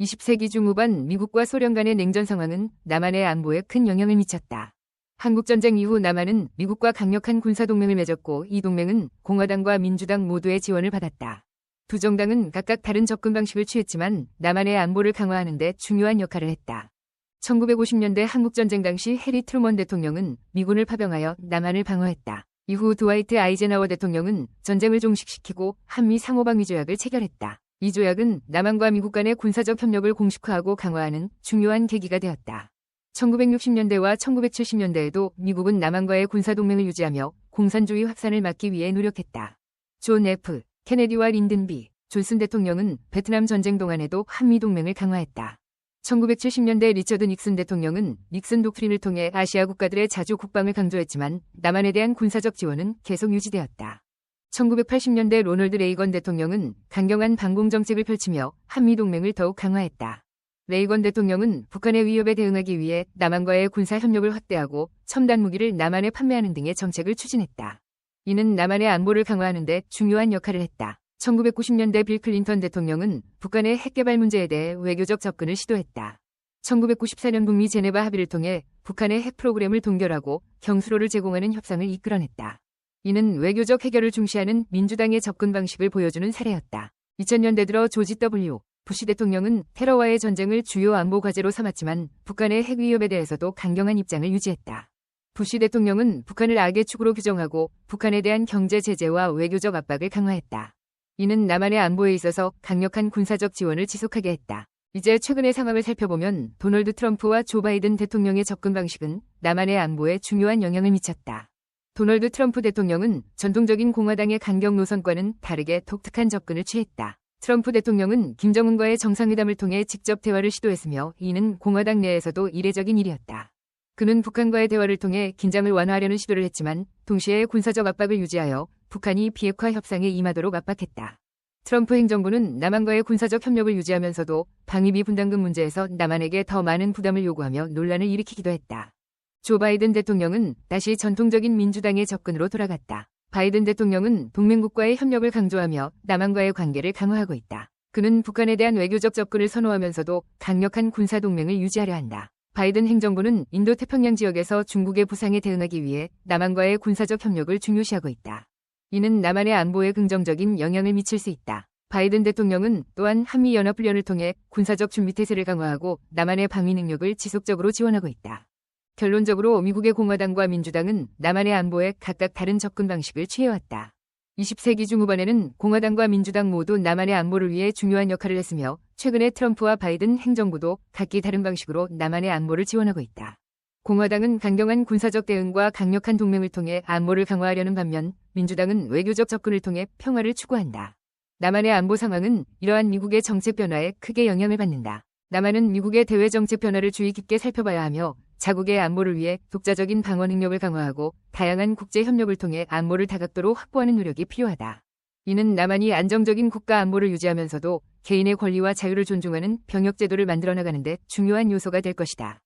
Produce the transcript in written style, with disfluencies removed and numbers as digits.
20세기 중후반 미국과 소련 간의 냉전 상황은 남한의 안보에 큰 영향을 미쳤다. 한국전쟁 이후 남한은 미국과 강력한 군사동맹을 맺었고 이 동맹은 공화당과 민주당 모두의 지원을 받았다. 두 정당은 각각 다른 접근 방식을 취했지만 남한의 안보를 강화하는 데 중요한 역할을 했다. 1950년대 한국전쟁 당시 해리 트루먼 대통령은 미군을 파병하여 남한을 방어했다. 이후 드와이트 아이젠하워 대통령은 전쟁을 종식시키고 한미 상호방위 조약을 체결했다. 이 조약은 남한과 미국 간의 군사적 협력을 공식화하고 강화하는 중요한 계기가 되었다. 1960년대와 1970년대에도 미국은 남한과의 군사동맹을 유지하며 공산주의 확산을 막기 위해 노력했다. 존 F. 케네디와 린든 B. 존슨 대통령은 베트남 전쟁 동안에도 한미동맹을 강화했다. 1970년대 리처드 닉슨 대통령은 닉슨 독트린을 통해 아시아 국가들의 자주 국방을 강조했지만 남한에 대한 군사적 지원은 계속 유지되었다. 1980년대 로널드 레이건 대통령은 강경한 반공 정책을 펼치며 한미동맹을 더욱 강화했다. 레이건 대통령은 북한의 위협에 대응하기 위해 남한과의 군사 협력을 확대하고 첨단 무기를 남한에 판매하는 등의 정책을 추진했다. 이는 남한의 안보를 강화하는 데 중요한 역할을 했다. 1990년대 빌 클린턴 대통령은 북한의 핵개발 문제에 대해 외교적 접근을 시도했다. 1994년 북미 제네바 합의를 통해 북한의 핵 프로그램을 동결하고 경수로를 제공하는 협상을 이끌어냈다. 이는 외교적 해결을 중시하는 민주당의 접근 방식을 보여주는 사례였다. 2000년대 들어 조지 W. 부시 대통령은 테러와의 전쟁을 주요 안보 과제로 삼았지만 북한의 핵 위협에 대해서도 강경한 입장을 유지했다. 부시 대통령은 북한을 악의 축으로 규정하고 북한에 대한 경제 제재와 외교적 압박을 강화했다. 이는 남한의 안보에 있어서 강력한 군사적 지원을 지속하게 했다. 이제 최근의 상황을 살펴보면 도널드 트럼프와 조 바이든 대통령의 접근 방식은 남한의 안보에 중요한 영향을 미쳤다. 도널드 트럼프 대통령은 전통적인 공화당의 강경 노선과는 다르게 독특한 접근을 취했다. 트럼프 대통령은 김정은과의 정상회담을 통해 직접 대화를 시도했으며 이는 공화당 내에서도 이례적인 일이었다. 그는 북한과의 대화를 통해 긴장을 완화하려는 시도를 했지만 동시에 군사적 압박을 유지하여 북한이 비핵화 협상에 임하도록 압박했다. 트럼프 행정부는 남한과의 군사적 협력을 유지하면서도 방위비 분담금 문제에서 남한에게 더 많은 부담을 요구하며 논란을 일으키기도 했다. 조 바이든 대통령은 다시 전통적인 민주당의 접근으로 돌아갔다. 바이든 대통령은 동맹국과의 협력을 강조하며 남한과의 관계를 강화하고 있다. 그는 북한에 대한 외교적 접근을 선호하면서도 강력한 군사동맹을 유지하려 한다. 바이든 행정부는 인도태평양 지역에서 중국의 부상에 대응하기 위해 남한과의 군사적 협력을 중요시하고 있다. 이는 남한의 안보에 긍정적인 영향을 미칠 수 있다. 바이든 대통령은 또한 한미연합훈련을 통해 군사적 준비태세를 강화하고 남한의 방위 능력을 지속적으로 지원하고 있다. 결론적으로 미국의 공화당과 민주당은 남한의 안보에 각각 다른 접근 방식을 취해왔다. 20세기 중후반에는 공화당과 민주당 모두 남한의 안보를 위해 중요한 역할을 했으며 최근에 트럼프와 바이든 행정부도 각기 다른 방식으로 남한의 안보를 지원하고 있다. 공화당은 강경한 군사적 대응과 강력한 동맹을 통해 안보를 강화하려는 반면 민주당은 외교적 접근을 통해 평화를 추구한다. 남한의 안보 상황은 이러한 미국의 정책 변화에 크게 영향을 받는다. 남한은 미국의 대외 정책 변화를 주의 깊게 살펴봐야 하며 자국의 안보를 위해 독자적인 방어 능력을 강화하고 다양한 국제 협력을 통해 안보를 다각도로 확보하는 노력이 필요하다. 이는 남한이 안정적인 국가 안보를 유지하면서도 개인의 권리와 자유를 존중하는 병역 제도를 만들어 나가는 데 중요한 요소가 될 것이다.